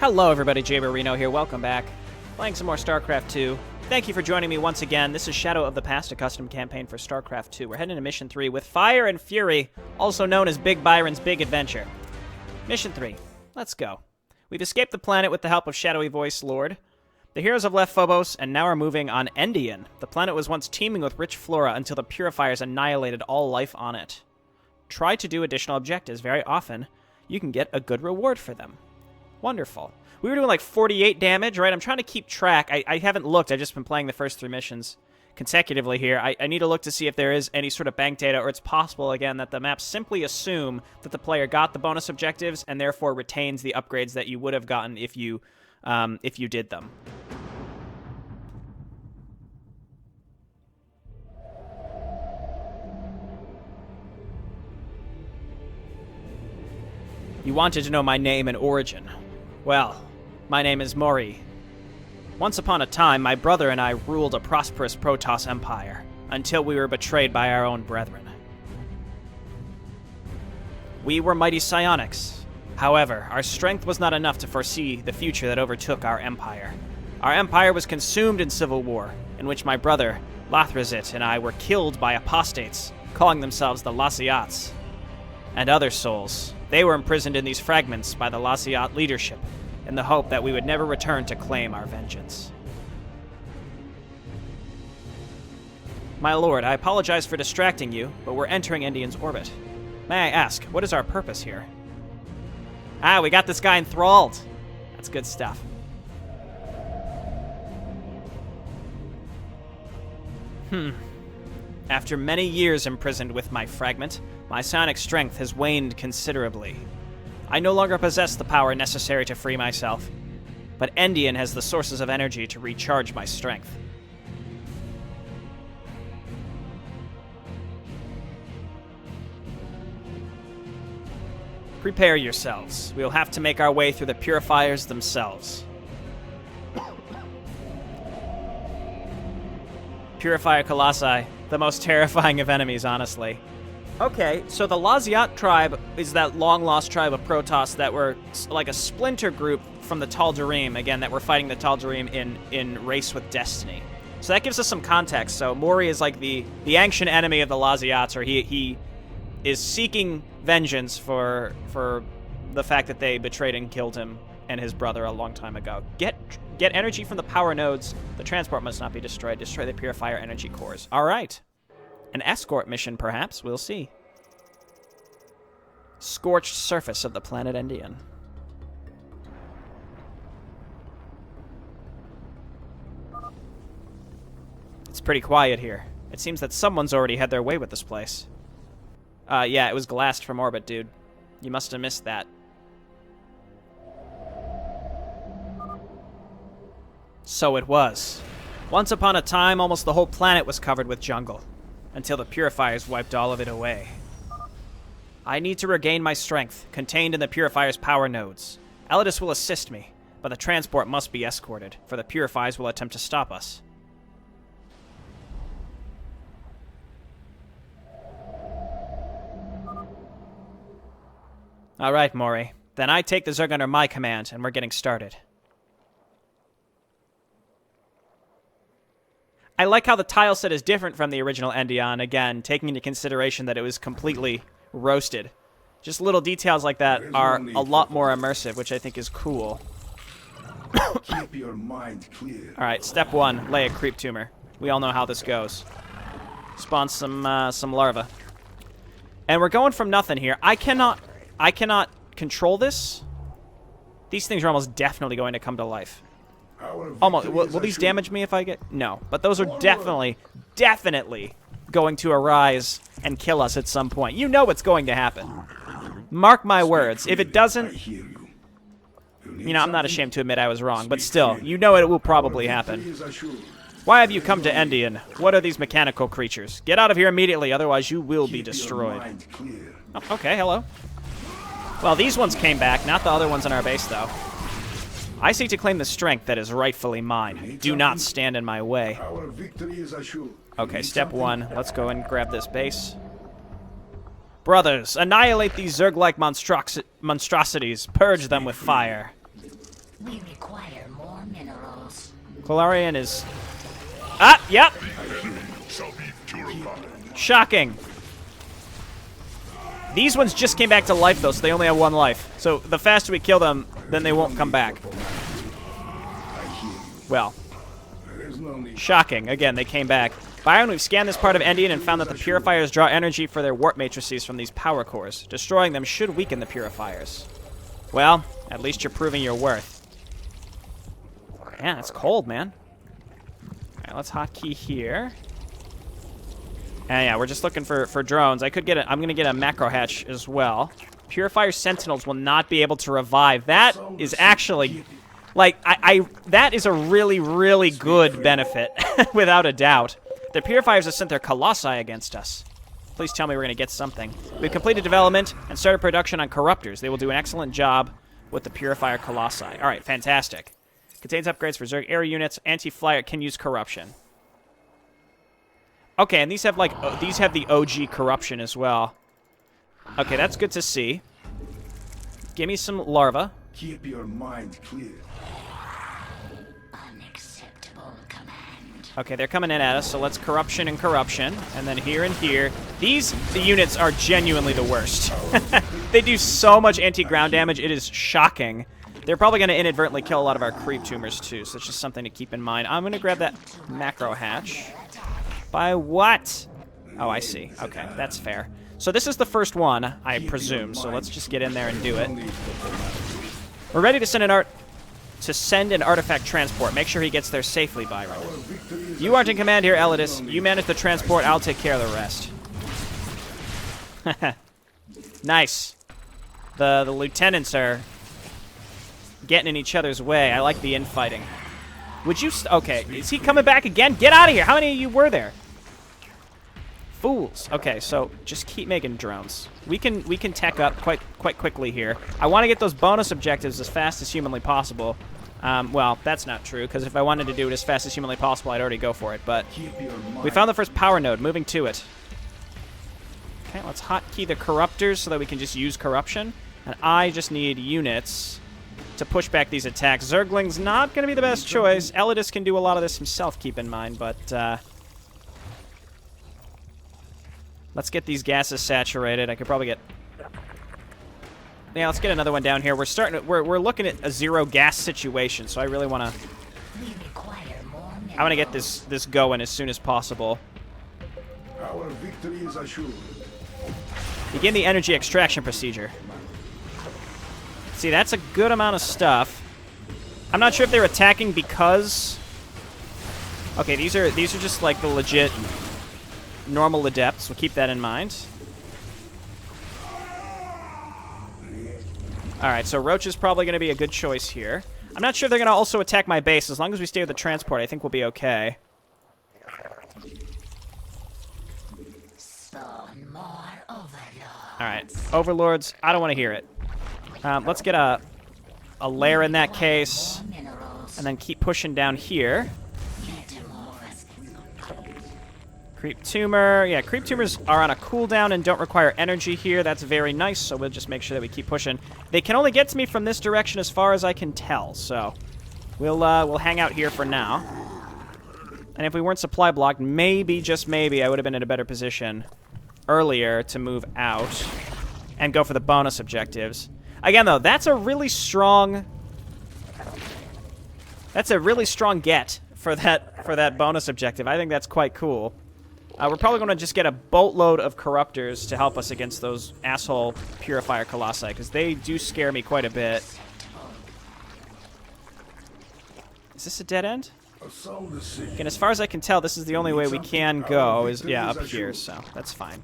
Hello everybody, Jayborino here, welcome back. Playing some more StarCraft 2. Thank you for joining me once again. This is Shadow of the Past, a custom campaign for StarCraft 2. We're heading to Mission 3 with Fire and Fury, also known as Big Byron's Big Adventure. Mission 3. Let's go. We've escaped the planet with the help of Shadowy Voice Lord. The heroes have left Phobos and now are moving on Endian. The planet was once teeming with rich flora until the Purifiers annihilated all life on it. Try to do additional objectives. Very often, you can get a good reward for them. Wonderful. We were doing like 48 damage, right? I'm trying to keep track. I haven't looked. I've just been playing the first 3 missions consecutively here. I need to look to see if there is any sort of bank data, or it's possible, again, that the maps simply assume that the player got the bonus objectives and therefore retains the upgrades that you would have gotten if you did them. You wanted to know my name and origin. Well, my name is Mori. Once upon a time, my brother and I ruled a prosperous Protoss empire, until we were betrayed by our own brethren. We were mighty psionics. However, our strength was not enough to foresee the future that overtook our empire. Our empire was consumed in civil war, in which my brother, Lathrazit, and I were killed by apostates, calling themselves the Laziats, and other souls. They were imprisoned in these fragments by the Laziat leadership, in the hope that we would never return to claim our vengeance. My lord, I apologize for distracting you, but we're entering Endian's orbit. May I ask, what is our purpose here? Ah, we got this guy enthralled. That's good stuff. After many years imprisoned with my fragment, my psionic strength has waned considerably. I no longer possess the power necessary to free myself, but Endian has the sources of energy to recharge my strength. Prepare yourselves. We will have to make our way through the Purifiers themselves. Purifier Colossi, the most terrifying of enemies, honestly. Okay, so the Laziat tribe is that long-lost tribe of Protoss that were like a splinter group from the Tal'Darim, again, that were fighting the Tal'Darim in Race with Destiny. So that gives us some context. So Mori is like the ancient enemy of the Laziats, or he is seeking vengeance for the fact that they betrayed and killed him and his brother a long time ago. Get energy from the power nodes. The transport must not be destroyed. Destroy the Purifier energy cores. All right. An escort mission, perhaps. We'll see. Scorched surface of the planet Endian. It's pretty quiet here. It seems that someone's already had their way with this place. Yeah, it was glassed from orbit, dude. You must have missed that. So it was. Once upon a time, almost the whole planet was covered with jungle, until the Purifiers wiped all of it away. I need to regain my strength, contained in the Purifier's power nodes. Eledis will assist me, but the transport must be escorted, for the Purifiers will attempt to stop us. All right, Mori. Then I take the Zerg under my command, and we're getting started. I like how the tile set is different from the original Endian, again, taking into consideration that it was completely roasted. Just little details like that are a lot more immersive, which I think is cool. Keep your mind clear. Alright, step 1, lay a creep tumor. We all know how this goes. Spawn some larvae. And we're going from nothing here. I cannot control this. These things are almost definitely going to come to life. Almost. Will these damage me if I get... No. But those are definitely going to arise and kill us at some point. You know what's going to happen. Mark my words. If it doesn't... You know, I'm not ashamed to admit I was wrong, but still, you know it will probably happen. Why have you come to Endian? What are these mechanical creatures? Get out of here immediately, otherwise you will be destroyed. Oh, okay, hello. Well, these ones came back, not the other ones in our base, though. I seek to claim the strength that is rightfully mine. Do not stand in my way. Okay, step 1. Let's go and grab this base. Brothers, annihilate these Zerg-like monstrosities. Purge them with fire. We require more minerals. Golarion is... Ah, yep! Shall be purified. Shocking. These ones just came back to life, though, so they only have 1 life. So the faster we kill them, then they won't come back. Well, There's no need. shocking. Again, they came back. Byron, we've scanned this part of Endian and found that the purifiers draw energy for their warp matrices from these power cores. Destroying them should weaken the purifiers. Well, at least you're proving your worth. Yeah, it's cold, man. Alright, let's hotkey here. And yeah, we're just looking for drones. I could get I'm gonna get a macro hatch as well. Purifier sentinels will not be able to revive. That is actually, like, that is a really, really good benefit, without a doubt. The purifiers have sent their colossi against us. Please tell me we're gonna get something. We've completed development and started production on corruptors. They will do an excellent job with the purifier colossi. All right, fantastic. Contains upgrades for Zerg air units. Anti-flyer can use corruption. Okay, and these have these have the OG corruption as well. Okay, that's good to see. Give me some larva. Keep your mind clear. Unacceptable command. Okay, they're coming in at us, so let's corruption and corruption. And then here and here. These units are genuinely the worst. They do so much anti-ground damage, it is shocking. They're probably going to inadvertently kill a lot of our creep tumors, too, so it's just something to keep in mind. I'm going to grab that macro hatch. By what? Oh, I see. Okay, that's fair. So this is the first one, I presume, so let's just get in there and do it. We're ready to send an artifact transport. Make sure he gets there safely, Byron. You aren't in command here, Eledis. You manage the transport, I'll take care of the rest. Nice. The lieutenants are getting in each other's way. I like the infighting. Would you... Okay, is he coming back again? Get out of here! How many of you were there? Fools. Okay, so just keep making drones. We can tech up quite quickly here. I want to get those bonus objectives as fast as humanly possible. Well, that's not true, because if I wanted to do it as fast as humanly possible, I'd already go for it, but... We found the first power node. Moving to it. Okay, let's hotkey the corruptors so that we can just use corruption. And I just need units to push back these attacks. Zergling's not going to be the best choice. Eledis can do a lot of this himself, keep in mind, but let's get these gases saturated. I could probably get... Yeah, let's get another one down here. We're looking at a zero gas situation, so I really want to... I want to get this going as soon as possible. Our victory is assured. Begin the energy extraction procedure. See, that's a good amount of stuff. I'm not sure if they're attacking because... Okay, these are just like the legit normal adepts. We'll keep that in mind. Alright, so Roach is probably going to be a good choice here. I'm not sure if they're going to also attack my base. As long as we stay with the transport, I think we'll be okay. Alright, Overlords, I don't want to hear it. Let's get a lair in that case, and then keep pushing down here. Creep tumor. Yeah, creep tumors are on a cooldown and don't require energy here. That's very nice, so we'll just make sure that we keep pushing. They can only get to me from this direction as far as I can tell, so we'll hang out here for now. And if we weren't supply blocked, maybe, just maybe, I would have been in a better position earlier to move out and go for the bonus objectives. Again, though, that's a really strong get for that bonus objective. I think that's quite cool. We're probably going to just get a boatload of corruptors to help us against those asshole purifier colossi, because they do scare me quite a bit. Is this a dead end? Again, as far as I can tell, this is the only way we can go, is, yeah, up here, so that's fine.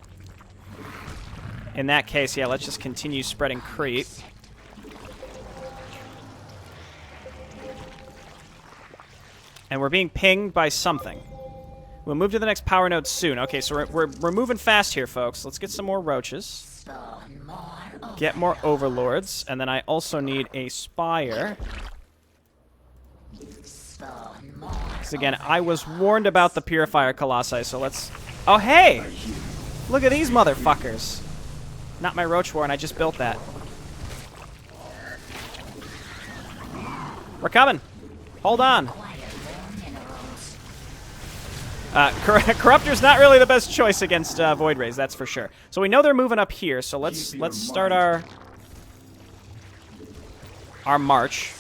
In that case, yeah, let's just continue spreading creep. And we're being pinged by something. We'll move to the next power node soon. Okay, so we're moving fast here, folks. Let's get some more roaches. Get more overlords. And then I also need a spire. Because again, I was warned about the purifier colossi, so let's... Oh, hey! Look at these motherfuckers. Not my roach warren, I just built that. We're coming. Hold on. Acquire more minerals. Corruptor's not really the best choice against Void Rays, that's for sure. So we know they're moving up here, so let's start our march.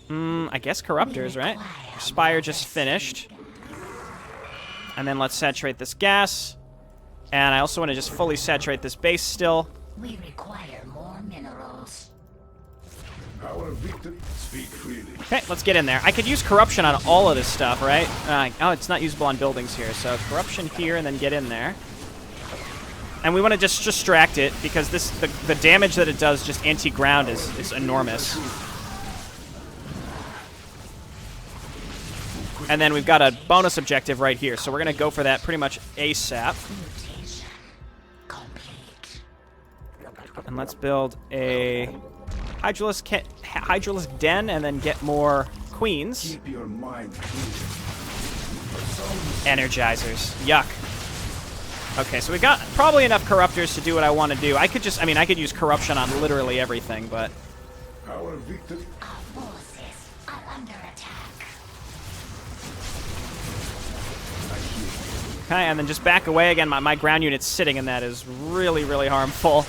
I guess Corruptors, right? Spire just finished. And then let's saturate this gas. And I also want to just fully saturate this base still. We require more minerals. Our victory. Speak freely. Okay, let's get in there. I could use Corruption on all of this stuff, right? Oh, it's not usable on buildings here. So Corruption here and then get in there. And we want to just distract it because the damage that it does just anti-ground is enormous. And then we've got a bonus objective right here, so we're going to go for that pretty much ASAP. Mutation complete. And let's build a Hydralisk den and then get more queens. Keep your mind clear. Energizers. Yuck. Okay, so we got probably enough Corruptors to do what I want to do. I could use Corruption on literally everything, but... Our victory. Our forces are under attack. Okay, and then just back away again. My ground unit's sitting in that is really, really harmful.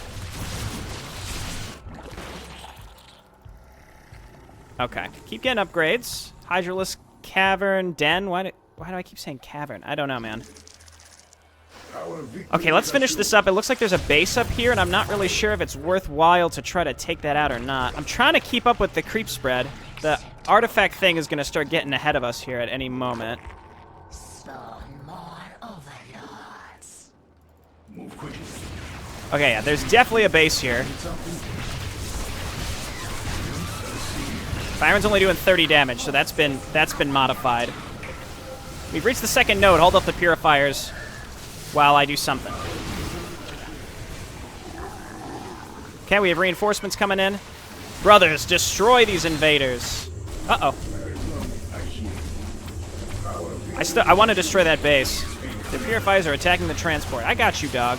Okay, keep getting upgrades. Hydralisk cavern den. Why do I keep saying cavern? I don't know, man. Okay, let's finish this up. It looks like there's a base up here, and I'm not really sure if it's worthwhile to try to take that out or not. I'm trying to keep up with the creep spread. The artifact thing is going to start getting ahead of us here at any moment. Spawn more overlords. Move quickly. Okay, yeah, there's definitely a base here. Byron's only doing 30 damage, so that's been modified. We've reached the second node. Hold up the purifiers while I do something. Okay, we have reinforcements coming in. Brothers, destroy these invaders. Uh-oh. I want to destroy that base. The purifiers are attacking the transport. I got you, dog.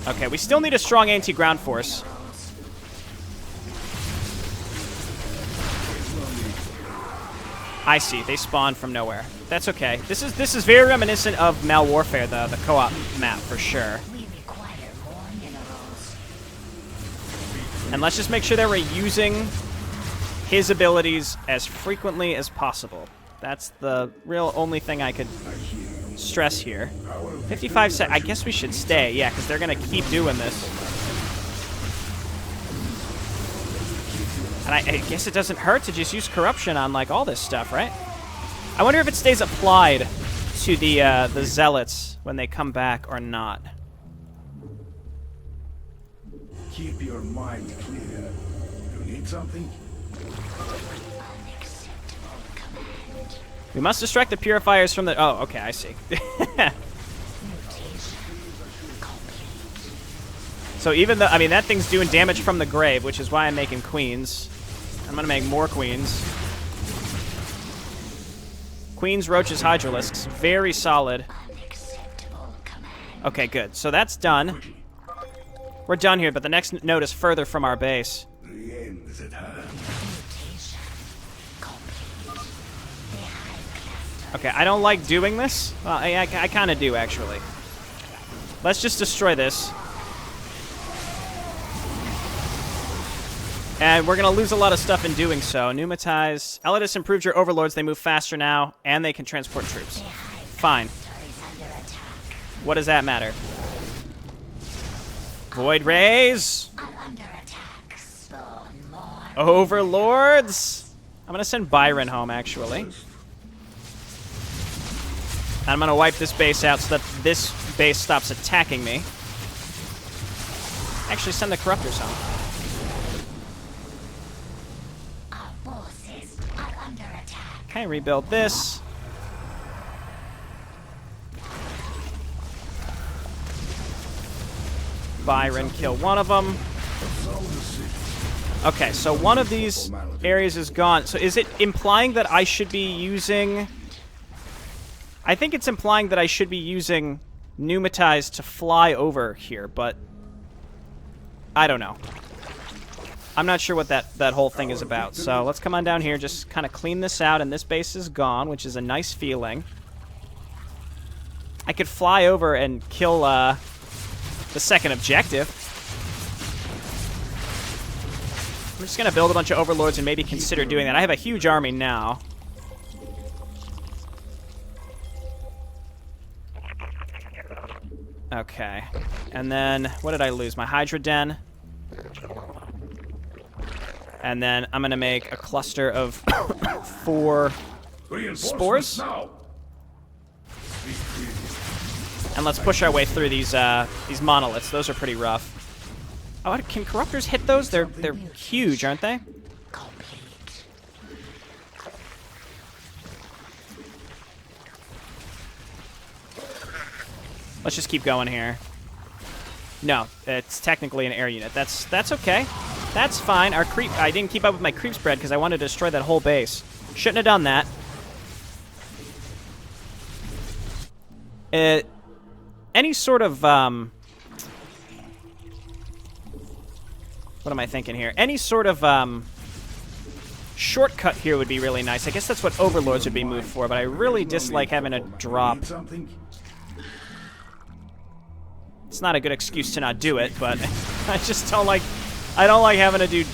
Okay, we still need a strong anti-ground force. I see. They spawn from nowhere. That's okay. This is very reminiscent of Mal Warfare, the co-op map for sure. We require more minerals. And let's just make sure that we're using his abilities as frequently as possible. That's the real only thing I could stress here. 55 seconds. I guess we should stay, yeah, because they're going to keep doing this. And I guess it doesn't hurt to just use Corruption on, like, all this stuff, right? I wonder if it stays applied to the Zealots when they come back or not. Keep your mind clear. You need something? Unacceptable command. We must distract the purifiers from the... Oh, okay, I see. Mutation complete. So even though... I mean, that thing's doing damage from the grave, which is why I'm making queens. I'm going to make more queens. Queens, roaches, hydralisks. Very solid. Unacceptable command. Okay, good. So that's done. We're done here, but the next node is further from our base. The end is at hand. Mutation complete. The high cluster. Okay, I don't like doing this. Well, I kind of do, actually. Let's just destroy this. And we're going to lose a lot of stuff in doing so. Pneumatize. Eledis improved your overlords. They move faster now, and they can transport troops. Fine. Is under attack. What does that matter? Void Rays. Are under attack. Spawn more. Overlords. I'm going to send Byron home, actually. And I'm going to wipe this base out so that this base stops attacking me. Actually, send the Corruptors home. Our forces are under attack. Okay, rebuild this. Byron, kill one of them. Okay, so one of these areas is gone. So is it implying that I should be using... I think it's implying that I should be using pneumatized to fly over here, but I don't know. I'm not sure what that whole thing is about. So let's come on down here, just kind of clean this out, and this base is gone, which is a nice feeling. I could fly over and kill the second objective. I'm just going to build a bunch of overlords and maybe consider doing that. I have a huge army now. Okay. And then, what did I lose? My Hydra Den. And then I'm going to make a cluster of 4 spores. And let's push our way through these monoliths. Those are pretty rough. Oh, can corruptors hit those? They're huge, aren't they? Let's just keep going here. No, it's technically an air unit. That's okay. That's fine. Our creep. I didn't keep up with my creep spread because I wanted to destroy that whole base. Shouldn't have done that. Any sort of what am I thinking here? Any sort of shortcut here would be really nice. I guess that's what overlords would be moved for, but I really dislike having to drop. It's not a good excuse to not do it, but I just don't like. I don't like having to do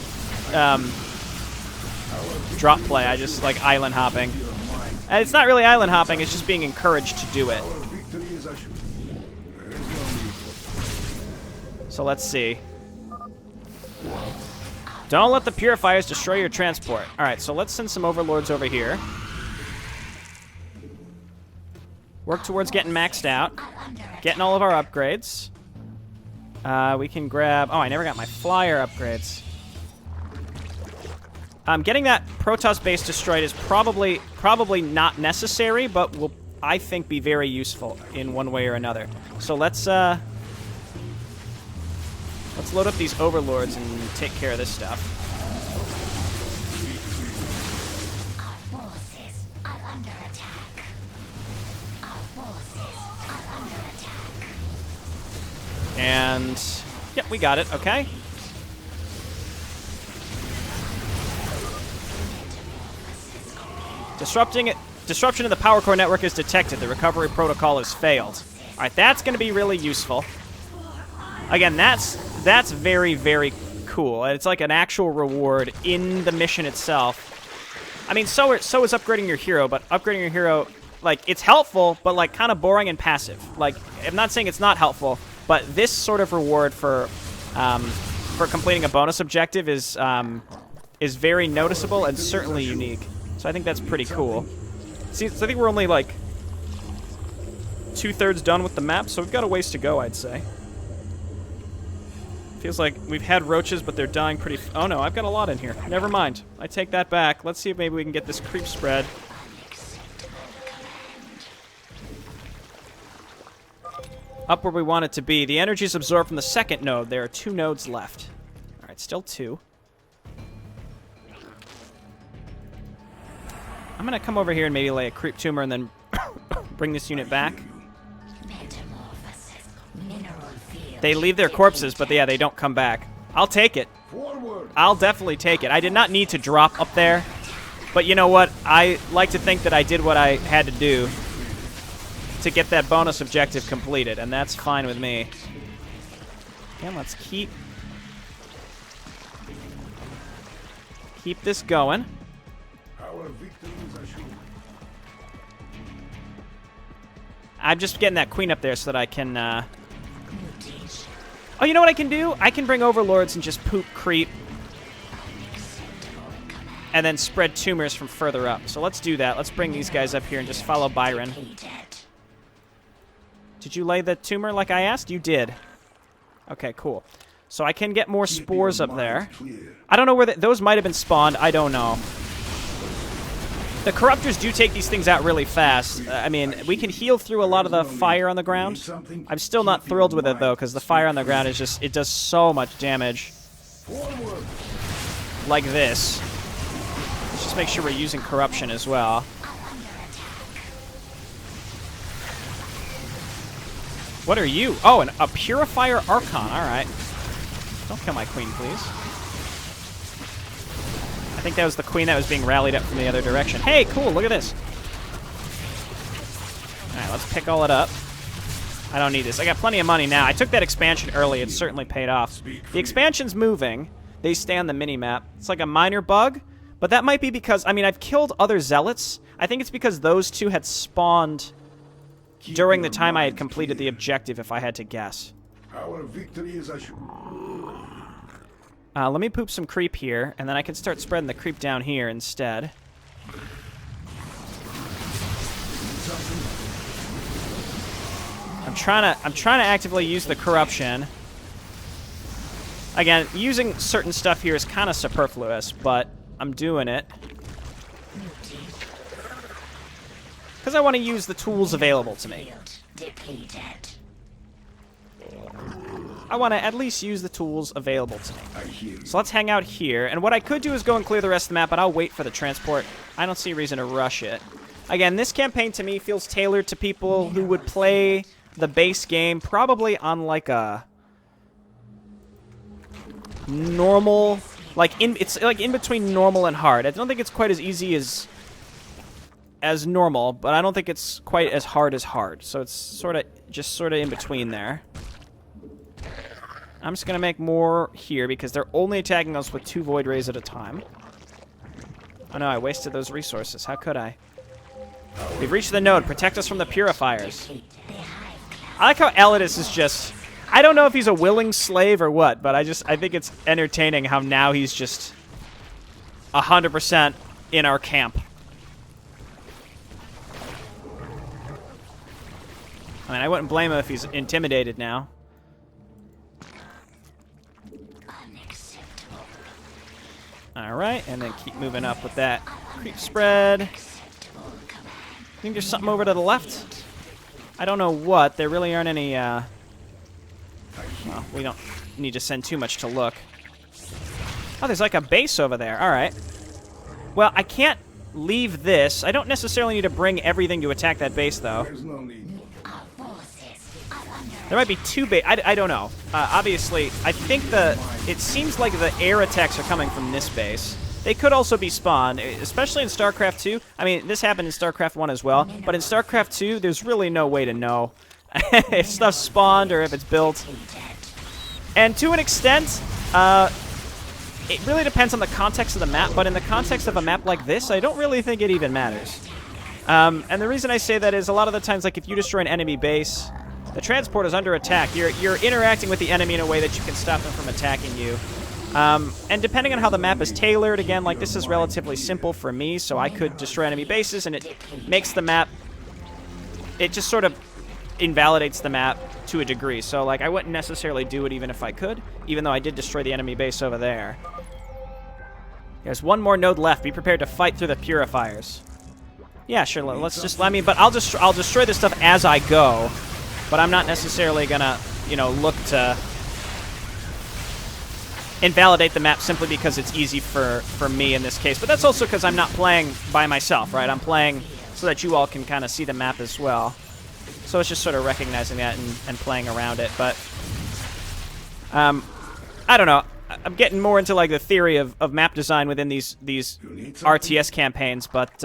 drop play. I just like island hopping. And it's not really island hopping. It's just being encouraged to do it. So let's see. Don't let the purifiers destroy your transport. All right, so let's send some overlords over here. Work towards getting maxed out. Getting all of our upgrades. We can grab... Oh, I never got my flyer upgrades. Getting that Protoss base destroyed is probably not necessary, but will, I think, be very useful in one way or another. So let's load up these overlords and take care of this stuff. Our forces are under attack. Our forces are under attack. And yep, we got it. Okay. Disruption of the power core network is detected. The recovery protocol has failed. All right, that's going to be really useful. Again, that's very, very cool. And it's like an actual reward in the mission itself. I mean, so is upgrading your hero, but upgrading your hero, like, it's helpful, but like kind of boring and passive. Like, I'm not saying it's not helpful, but this sort of reward for completing a bonus objective is very noticeable and certainly unique. So I think that's pretty cool. See, so I think we're only like 2/3 done with the map, so we've got a ways to go, I'd say. Feels like we've had roaches, but they're dying pretty... Oh no, I've got a lot in here. Never mind. I take that back. Let's see if maybe we can get this creep spread. Up where we want it to be. The energy is absorbed from the second node. There are 2 nodes left. Alright, still 2. I'm going to come over here and maybe lay a creep tumor and then bring this unit back. They leave their corpses, but yeah, they don't come back. I'll take it. I'll definitely take it. I did not need to drop up there. But you know what? I like to think that I did what I had to do to get that bonus objective completed, and that's fine with me. And let's keep this going. I'm just getting that queen up there so that I can... Oh, you know what I can do? I can bring overlords and just poop creep. And then spread tumors from further up. So let's do that. Let's bring these guys up here and just follow Byron. Did you lay the tumor like I asked? You did. Okay, cool. So I can get more spores up there. I don't know where... those might have been spawned. I don't know. The corruptors do take these things out really fast. I mean, we can heal through a lot of the fire on the ground. I'm still not thrilled with it, though, because the fire on the ground is just... it does so much damage. Like this. Let's just make sure we're using corruption as well. What are you? Oh, a Purifier Archon. Alright. Don't kill my queen, please. I think that was the queen that was being rallied up from the other direction. Hey, cool, look at this. Alright, let's pick all it up. I don't need this. I got plenty of money now. I took that expansion early. It certainly paid off. The expansion's moving. They stay on the mini-map. It's like a minor bug, but that might be because, I mean, I've killed other zealots. I think it's because those two had spawned during the time I had completed the objective, if I had to guess. Our victory is assured. Let me poop some creep here, and then I can start spreading the creep down here instead. I'm trying to actively use the corruption. Again, using certain stuff here is kind of superfluous, but I'm doing it because I want to use the tools available to me. I want to at least use the tools available to me. So let's hang out here. And what I could do is go and clear the rest of the map, but I'll wait for the transport. I don't see a reason to rush it. Again, this campaign to me feels tailored to people who would play the base game probably on like a normal, it's like in between normal and hard. I don't think it's quite as easy as normal, but I don't think it's quite as hard. So it's sort of in between there. I'm just gonna make more here because they're only attacking us with 2 void rays at a time. Oh no, I wasted those resources. How could I? We've reached the node. Protect us from the purifiers. I like how Eledis is just... I don't know if he's a willing slave or what, but I think it's entertaining how now he's just 100% in our camp. I mean, I wouldn't blame him if he's intimidated now. Alright, and then keep moving up with that creep spread. I think there's something over to the left. I don't know what. There really aren't any, well, we don't need to send too much to look. Oh, there's like a base over there. Alright. Well, I can't leave this. I don't necessarily need to bring everything to attack that base, though. There might be 2 base. I don't know. Obviously, I think it seems like the air attacks are coming from this base. They could also be spawned, especially in StarCraft 2. I mean, this happened in StarCraft 1 as well, but in StarCraft 2, there's really no way to know if stuff's spawned or if it's built. And to an extent, it really depends on the context of the map, but in the context of a map like this, I don't really think it even matters. And the reason I say that is a lot of the times, like if you destroy an enemy base, the transport is under attack. You're interacting with the enemy in a way that you can stop them from attacking you. And depending on how the map is tailored, again, like this is relatively simple for me, so I could destroy enemy bases, and it makes the map, it just sort of invalidates the map to a degree. So, like, I wouldn't necessarily do it even if I could, even though I did destroy the enemy base over there. There's one more node left. Be prepared to fight through the purifiers. Yeah, sure, let's just, but I'll destroy this stuff as I go, but I'm not necessarily gonna, you know, look to invalidate the map simply because it's easy for me in this case. But that's also because I'm not playing by myself, right? I'm playing so that you all can kind of see the map as well. So it's just sort of recognizing that and playing around it. But I don't know. I'm getting more into like the theory of map design within these RTS campaigns. But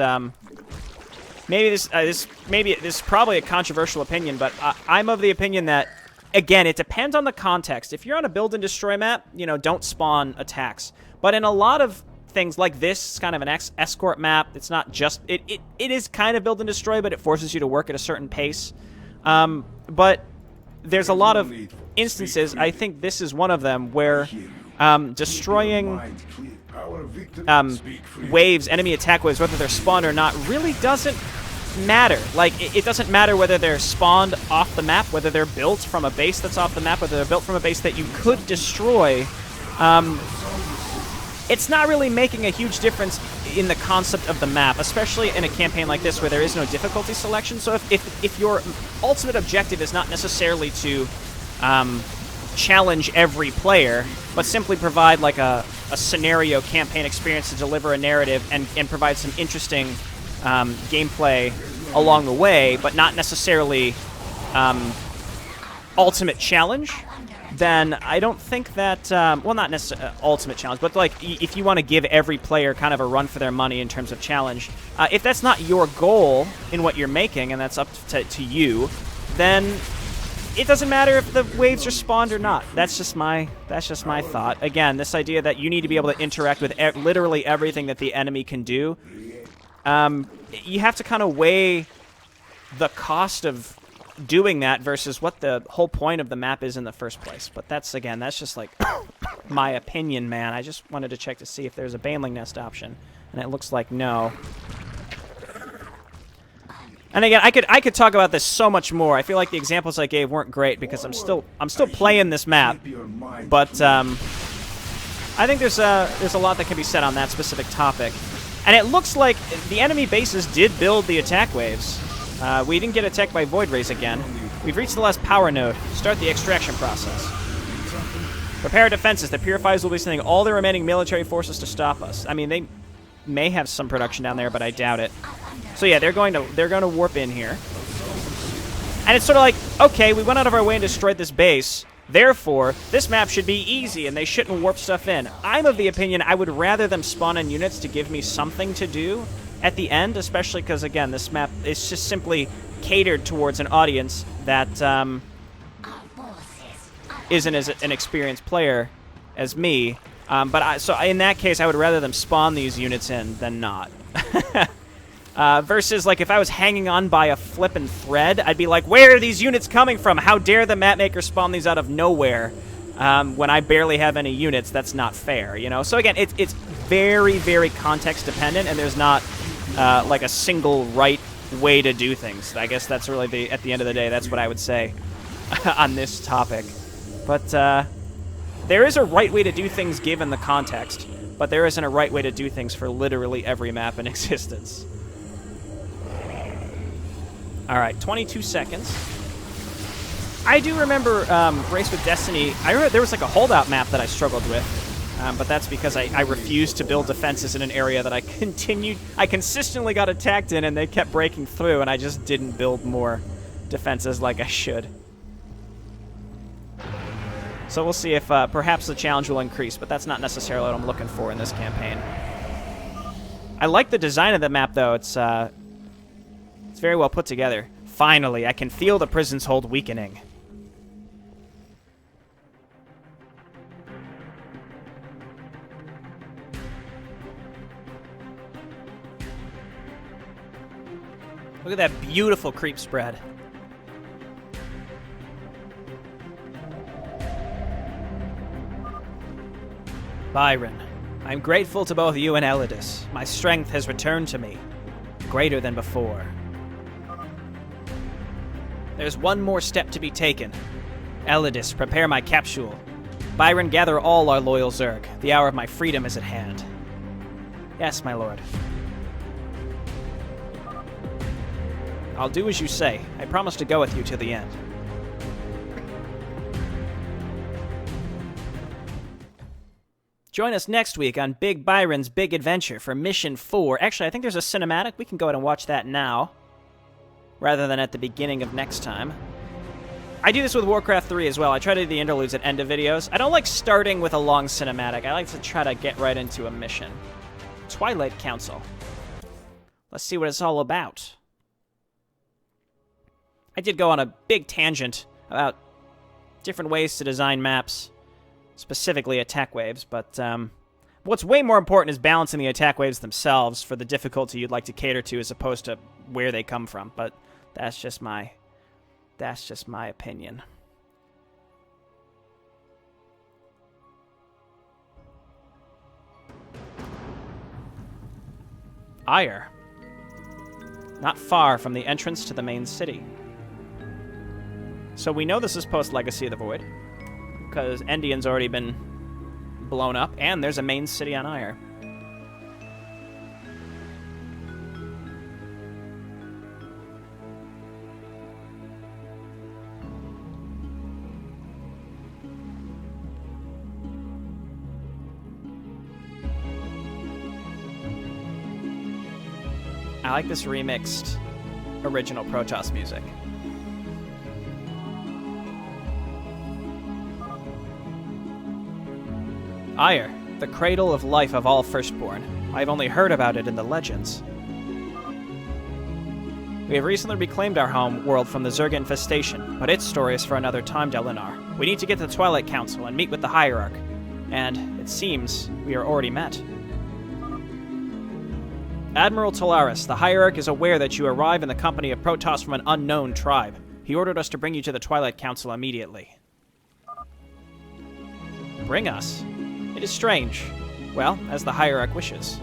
maybe this is probably a controversial opinion. But I'm of the opinion that, again, it depends on the context. If you're on a build and destroy map, you know, don't spawn attacks. But in a lot of things like this, it's kind of an escort map. It's not just it is kind of build and destroy, but it forces you to work at a certain pace. But there's a lot of instances, I think this is one of them, where destroying waves, enemy attack waves, whether they're spawned or not, really doesn't matter. Like, it doesn't matter whether they're spawned off the map, whether they're built from a base that's off the map, whether they're built from a base that you could destroy. It's not really making a huge difference in the concept of the map, especially in a campaign like this where there is no difficulty selection. So if your ultimate objective is not necessarily to challenge every player, but simply provide like a scenario campaign experience to deliver a narrative and provide some interesting gameplay along the way, but not necessarily ultimate challenge, then I don't think that, well, not necessarily ultimate challenge, but like if you want to give every player kind of a run for their money in terms of challenge, if that's not your goal in what you're making, and that's up to you, then it doesn't matter if the waves are spawned or not. That's just my thought. Again, this idea that you need to be able to interact with literally everything that the enemy can do. You have to kind of weigh the cost of doing that versus what the whole point of the map is in the first place. But that's just like my opinion, man. I just wanted to check to see if there's a Baneling Nest option, and it looks like no. And again, I could talk about this so much more. I feel like the examples I gave weren't great because I'm still playing this map, but I think there's a lot that can be said on that specific topic. And it looks like the enemy bases did build the attack waves. We didn't get attacked by Void Rays again. We've reached the last power node. Start the extraction process. Prepare defenses. The Purifiers will be sending all the remaining military forces to stop us. I mean, they may have some production down there, but I doubt it. So yeah, they're going to warp in here. And it's sort of like, okay, we went out of our way and destroyed this base. Therefore, this map should be easy and they shouldn't warp stuff in. I'm of the opinion I would rather them spawn in units to give me something to do at the end, especially because, again, this map is just simply catered towards an audience that isn't as an experienced player as me. So in that case, I would rather them spawn these units in than not. Versus, like, if I was hanging on by a flippin' thread, I'd be like, where are these units coming from? How dare the mapmaker spawn these out of nowhere when I barely have any units? That's not fair, you know? So again, it's very, very context dependent, and there's not, like, a single right way to do things. I guess that's really, at the end of the day, that's what I would say on this topic. But there is a right way to do things given the context, but there isn't a right way to do things for literally every map in existence. All right, 22 seconds. I do remember Race with Destiny. I remember there was like a holdout map that I struggled with, but that's because I refused to build defenses in an area that I consistently got attacked in, and they kept breaking through, and I just didn't build more defenses like I should. So we'll see if perhaps the challenge will increase, but that's not necessarily what I'm looking for in this campaign. I like the design of the map, though. It's very well put together. Finally, I can feel the prison's hold weakening. Look at that beautiful creep spread. Byron, I'm grateful to both you and Eledis. My strength has returned to me, greater than before. There's one more step to be taken. Eledis, prepare my capsule. Byron, gather all our loyal Zerg. The hour of my freedom is at hand. Yes, my lord. I'll do as you say. I promise to go with you till the end. Join us next week on Big Byron's Big Adventure for Mission 4. Actually, I think there's a cinematic. We can go ahead and watch that now, rather than at the beginning of next time. I do this with Warcraft 3 as well. I try to do the interludes at end of videos. I don't like starting with a long cinematic. I like to try to get right into a mission. Twilight Council. Let's see what it's all about. I did go on a big tangent about different ways to design maps, specifically attack waves, but what's way more important is balancing the attack waves themselves for the difficulty you'd like to cater to as opposed to where they come from. But that's just my opinion. Ire. Not far from the entrance to the main city. So we know this is post-Legacy of the Void, because Endian's already been blown up, and there's a main city on Ire. I like this remixed original Protoss music. Ire, the cradle of life of all firstborn. I have only heard about it in the legends. We have recently reclaimed our home world from the Zerg infestation, but its story is for another time, Delinar. We need to get to the Twilight Council and meet with the Hierarch. And, it seems, we are already met. Admiral Talaris, the Hierarch is aware that you arrive in the company of Protoss from an unknown tribe. He ordered us to bring you to the Twilight Council immediately. Bring us? It is strange. Well, as the Hierarch wishes.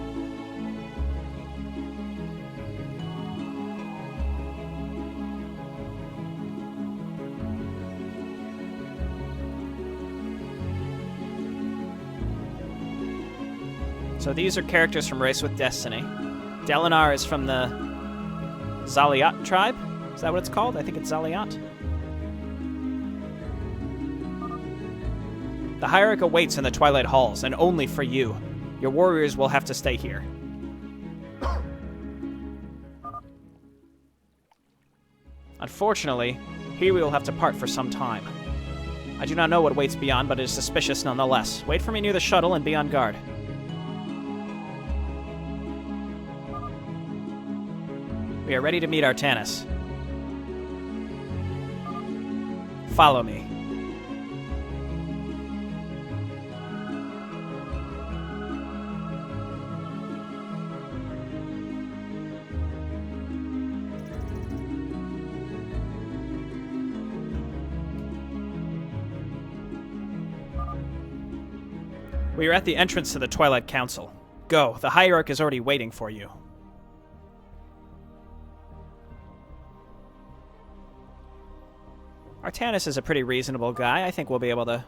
So these are characters from Race with Destiny. Delinar is from the Zaliat tribe? Is that what it's called? I think it's Zaliat. The Hierarch awaits in the Twilight Halls, and only for you. Your warriors will have to stay here. Unfortunately, here we will have to part for some time. I do not know what waits beyond, but it is suspicious nonetheless. Wait for me near the shuttle and be on guard. We are ready to meet Artanis. Follow me. We are at the entrance to the Twilight Council. Go, the Hierarch is already waiting for you. Artanis is a pretty reasonable guy. I think we'll be able to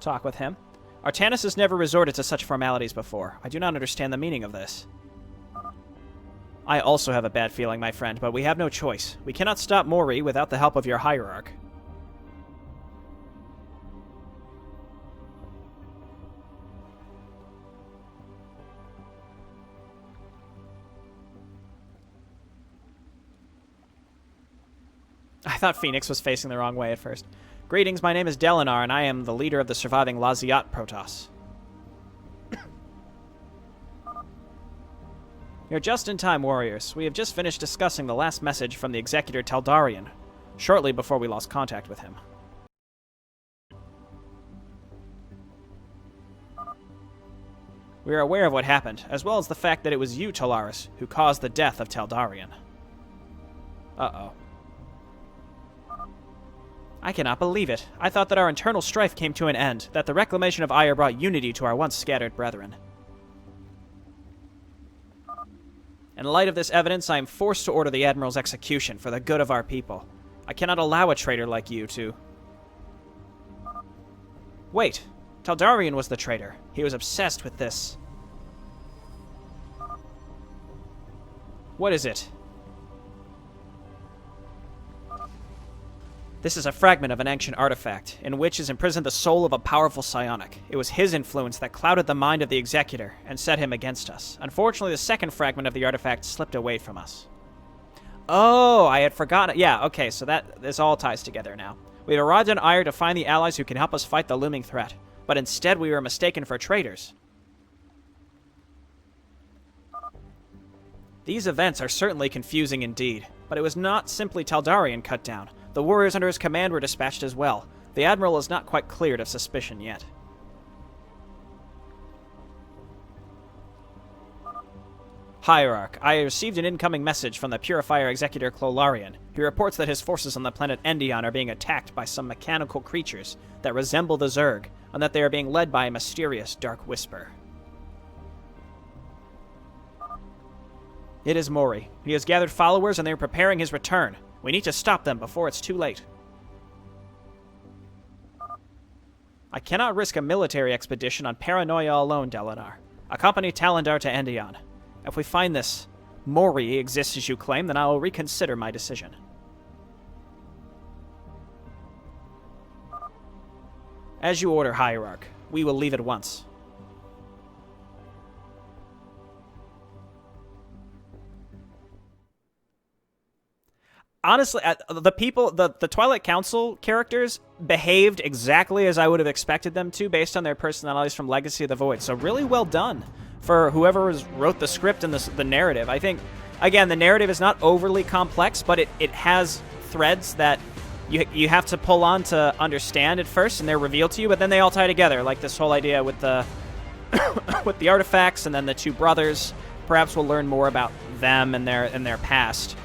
talk with him. Artanis has never resorted to such formalities before. I do not understand the meaning of this. I also have a bad feeling, my friend, but we have no choice. We cannot stop Mori without the help of your Hierarch. I thought Phoenix was facing the wrong way at first. Greetings, my name is Delinar, and I am the leader of the surviving Laziat Protoss. You're just in time, warriors. We have just finished discussing the last message from the Executor Taldarian, shortly before we lost contact with him. We are aware of what happened, as well as the fact that it was you, Talaris, who caused the death of Taldarian. Uh-oh. I cannot believe it. I thought that our internal strife came to an end, that the reclamation of Ire brought unity to our once scattered brethren. In light of this evidence, I am forced to order the Admiral's execution for the good of our people. I cannot allow a traitor like you to... Wait, Taldarian was the traitor. He was obsessed with this. What is it? This is a fragment of an ancient artifact, in which is imprisoned the soul of a powerful psionic. It was his influence that clouded the mind of the Executor and set him against us. Unfortunately, the second fragment of the artifact slipped away from us. Oh, I had forgotten. Yeah, okay, so this all ties together now. We have arrived in Ire to find the allies who can help us fight the looming threat, but instead we were mistaken for traitors. These events are certainly confusing indeed, but it was not simply Taldarian cut down. The warriors under his command were dispatched as well. The Admiral is not quite cleared of suspicion yet. Hierarch, I received an incoming message from the Purifier Executor Clolarian. He reports that his forces on the planet Endion are being attacked by some mechanical creatures that resemble the Zerg, and that they are being led by a mysterious dark whisper. It is Mori. He has gathered followers and they are preparing his return. We need to stop them before it's too late. I cannot risk a military expedition on paranoia alone, Delinar. Accompany Talendar to Endion. If we find this Mori exists as you claim, then I will reconsider my decision. As you order, Hierarch. We will leave at once. Honestly, the Twilight Council characters, behaved exactly as I would have expected them to based on their personalities from Legacy of the Void. So really well done for whoever wrote the script and the narrative. I think, again, the narrative is not overly complex, but it has threads that you have to pull on to understand at first, and they're revealed to you, but then they all tie together, like this whole idea with the with the artifacts and then the two brothers. Perhaps we'll learn more about them and their past.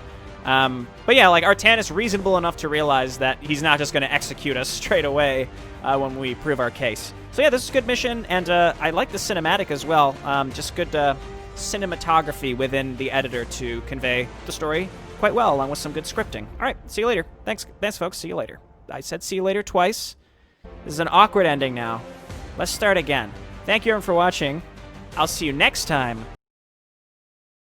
But yeah, like, Artan is reasonable enough to realize that he's not just going to execute us straight away when we prove our case. So yeah, this is a good mission, and I like the cinematic as well. Just good cinematography within the editor to convey the story quite well, along with some good scripting. All right, see you later. Thanks, folks. See you later. I said see you later twice. This is an awkward ending now. Let's start again. Thank you everyone for watching. I'll see you next time